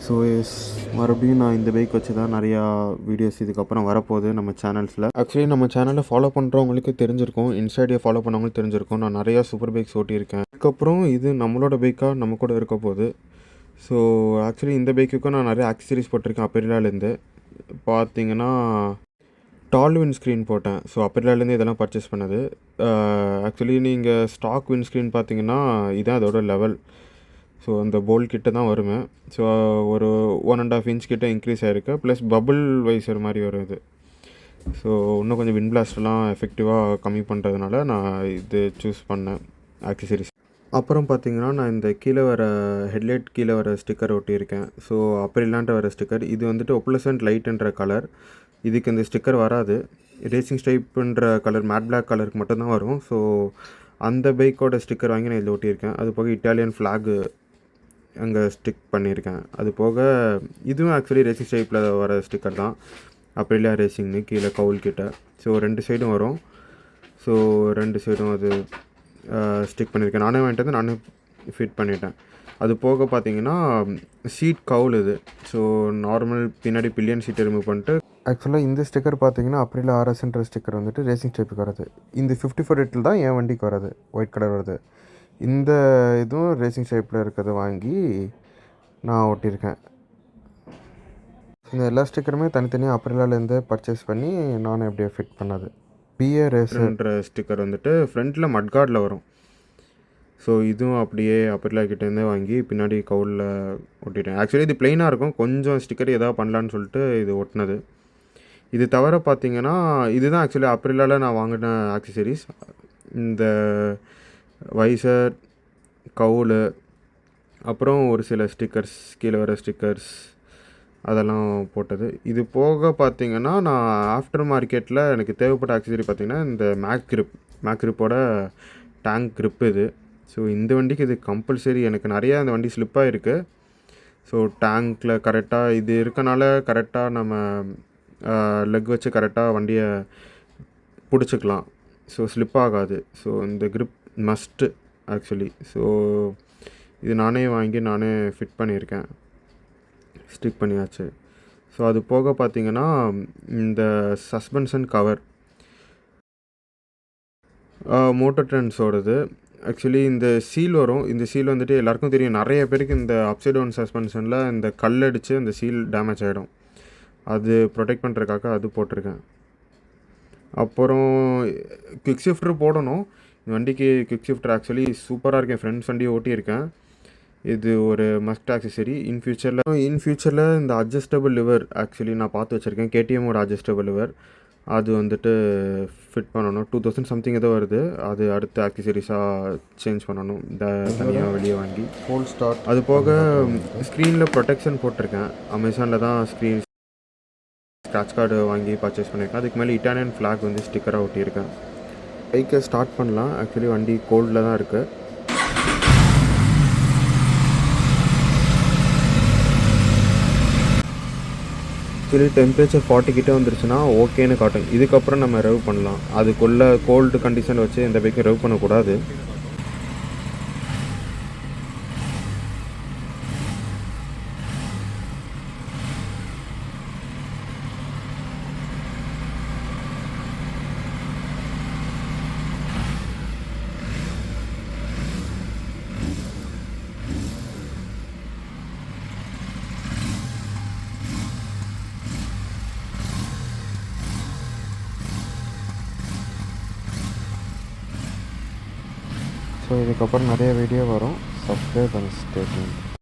So S, மறுபடியும் நான் இந்த பைக் வச்சு தான் நிறையா வீடியோஸ் இதுக்கப்புறம் வரப்போகுது நம்ம சேனல்ஸில். ஆக்சுவலி நம்ம சேனலை ஃபாலோ பண்ணுறவங்களுக்கு தெரிஞ்சிருக்கும், இன்ஸ்டாடியை ஃபாலோ பண்ணவங்களுக்கு தெரிஞ்சிருக்கும், நான் நிறையா சூப்பர் பைக்ஸ் ஓட்டியிருக்கேன். அதுக்கப்புறம் இது நம்மளோட பைக்காக நம்ம கூட இருக்க போகுது. ஸோ ஆக்சுவலி இந்த பைக்குக்கும் நான் நிறைய ஆக்சசரிஸ் போட்டிருக்கேன். அப்பரிலாலேருந்து பார்த்தீங்கன்னா டால் விண்ட்ஸ்க்ரீன் போட்டேன். ஸோ அப்பரிலாலேருந்து இதெல்லாம் பர்ச்சேஸ் பண்ணது. ஆக்சுவலி நீங்கள் ஸ்டாக் விண்ட்ஸ்க்ரீன் பார்த்தீங்கன்னா இதுதான் அதோட லெவல். ஸோ அந்த போல் கிட்ட தான் வருவேன். ஸோ ஒரு 1.5 இன்ச் கிட்ட இன்க்ரீஸ் ஆகிருக்கு. ப்ளஸ் பபுள் வைசர் மாதிரி வரும் இது. ஸோ இன்னும் கொஞ்சம் விண்ட் பிளாஸ்ட்லாம் எஃபெக்டிவாக கம்மி பண்ணுறதுனால நான் இது சூஸ் பண்ணேன் ஆக்சசரிஸ். அப்புறம் பார்த்தீங்கன்னா நான் இந்த கீழே வர ஹெட்லைட் கீழே வர ஸ்டிக்கர் ஒட்டியிருக்கேன். ஸோ அப்பரிலான்ட்டு வர ஸ்டிக்கர் இது வந்துட்டு ஒப்ளசன்ட் லைட்டுன்ற கலர். இதுக்கு இந்த ஸ்டிக்கர் வராது. ரேசிங் ஸ்டைப்புன்ற கலர் மேட் பிளாக் கலருக்கு மட்டும்தான் வரும். ஸோ அந்த பைக்கோட ஸ்டிக்கர் வாங்கி நான் இதில் ஒட்டியிருக்கேன். அது போக இட்டாலியன் ஃப்ளாகு அங்கே ஸ்டிக் பண்ணியிருக்கேன். அது போக இதுவும் ஆக்சுவலி ரேசிங் ஸ்டைப்பில் வர ஸ்டிக்கர் தான், அப்ரிலியா ரேசிங்னு கீழே கவுல் கிட்ட. ஸோ 2 சைடும் வரும். ஸோ 2 சைடும் அது ஸ்டிக் பண்ணியிருக்கேன். நானே வாங்கிட்டு வந்து நானே ஃபிட் பண்ணிட்டேன். அது போக பார்த்தீங்கன்னா சீட் கவுல் இது. ஸோ நார்மல் பின்னாடி பில்லியன் சீட்டை ரிமூவ் பண்ணிட்டு ஆக்சுவலாக இந்த ஸ்டிக்கர் பார்த்தீங்கன்னா அப்ரிலா ஆர்எஸ்ன்ற ஸ்டிக்கர் வந்துட்டு ரேசிங் ஸ்டைப்புக்கு வருது. இந்த 54 எட்டில் தான் என் வண்டிக்கு வருது, ஒயிட் கலர் வருது. இந்த இதுவும் ரேசிங் ஸ்டைப்பில் இருக்கிறத வாங்கி நான் ஒட்டியிருக்கேன். இந்த எல்லா ஸ்டிக்கருமே தனித்தனியாக அப்ரிலாலேருந்து பர்ச்சேஸ் பண்ணி நானும் எப்படியோ ஃபிட் பண்ணது. பிஏ ரேசர்ன்ற ஸ்டிக்கர் வந்துட்டு ஃப்ரண்ட்டில் மட்கார்டில் வரும். ஸோ இதுவும் அப்படியே அப்ரிலா கிட்டேருந்தே வாங்கி பின்னாடி கவுலில் ஒட்டிட்டேன். ஆக்சுவலி இது ப்ளைனாக இருக்கும், கொஞ்சம் ஸ்டிக்கர் எதாவது பண்ணலான்னு சொல்லிட்டு இது ஒட்டினது. இது தவிர பார்த்தீங்கன்னா இதுதான் ஆக்சுவலி அப்ரிலாவில் நான் வாங்கின ஆக்சசரிஸ். இந்த வைசர், கவுலு, அப்புறம் ஒரு சில ஸ்டிக்கர்ஸ், கீழே வர ஸ்டிக்கர்ஸ் அதெல்லாம் போட்டது. இது போக பார்த்தீங்கன்னா நான் ஆஃப்டர் மார்க்கெட்டில் எனக்கு தேவைப்பட்ட ஆக்சசரி பார்த்தீங்கன்னா இந்த மேக் கிரிப்போட டேங்க் கிரிப் இது. ஸோ இந்த வண்டிக்கு இது கம்பல்சரி. எனக்கு நிறையா இந்த வண்டி ஸ்லிப்பாக இருக்குது. ஸோ டேங்க்கில் கரெக்டாக இது இருக்கனால கரெக்டாக நம்ம லெக் வச்சு கரெக்டாக வண்டியை பிடிச்சிக்கலாம். ஸோ ஸ்லிப் ஆகாது. ஸோ இந்த கிரிப் மஸ்ட்டு ஆக்சுவலி. ஸோ இது நானே வாங்கி நானே ஃபிட் பண்ணியிருக்கேன், ஸ்டிக் பண்ணியாச்சு. ஸோ அது போக பார்த்தீங்கன்னா இந்த சஸ்பென்ஷன் கவர் மோட்டர் ட்ரெண்ட்ஸோடது. ஆக்சுவலி இந்த சீல் வரும். இந்த சீல் வந்துட்டு எல்லாருக்கும் தெரியும், நிறைய பேருக்கு இந்த அப்சைட் டவுன் சஸ்பென்ஷனில் இந்த கல்லடிச்சு அந்த சீல் டேமேஜ் ஆகிடும். அது ப்ரொடெக்ட் பண்ணுறதுக்காக அது போட்டிருக்கேன். அப்புறம் குவிக் ஷிஃப்டர் போடணும். இந்த வண்டிக்கு குவிக் ஷிஃப்டர் ஆக்சுவலி சூப்பராக இருக்கேன். ஃப்ரெண்ட்ஸ் வண்டியை ஓட்டியிருக்கேன். இது ஒரு மஸ்ட் ஆக்சசரி. இன் ஃபியூச்சரில் இந்த அட்ஜஸ்டபிள் லிவர் ஆக்சுவலி நான் பார்த்து வச்சுருக்கேன். கேடிஎம்மோட அட்ஜஸ்டபிள் லிவர் அது வந்துட்டு ஃபிட் பண்ணணும். 2000 சம்திங் ஏதோ வருது. அது அடுத்த ஆக்சசரிஸாக சேஞ்ச் பண்ணணும் தனியாக வெளியே வாங்கி. ஃபோல் ஸ்டார்ட். அது போக ஸ்க்ரீனில் ப்ரொடெக்ஷன் போட்டிருக்கேன். அமேசானில் தான் ஸ்க்ரீன் ஸ்க்ராட்ச் கார்டு வாங்கி பர்ச்சேஸ் பண்ணியிருக்கேன். அதுக்கு மேலே இட்டாலியன் ஃப்ளாக் வந்து ஸ்டிக்கராக ஒட்டியிருக்கேன். பைக்கை ஸ்டார்ட் பண்ணலாம். ஆக்சுவலி வண்டி கோல்டில் தான் இருக்குது. ஆக்சுவலி டெம்பரேச்சர் 40 கிட்டே வந்துருச்சுன்னா ஓகேன்னு காட்டும். இதுக்கப்புறம் நம்ம ரெவ் பண்ணலாம். அதுக்குள்ளே கோல்டு கண்டிஷன் வச்சு இந்த பைக்கை ரெவ் பண்ணக்கூடாது. ஸோ இதுக்கப்புறம் நிறைய வீடியோ வரும். Subscribe and stay tuned.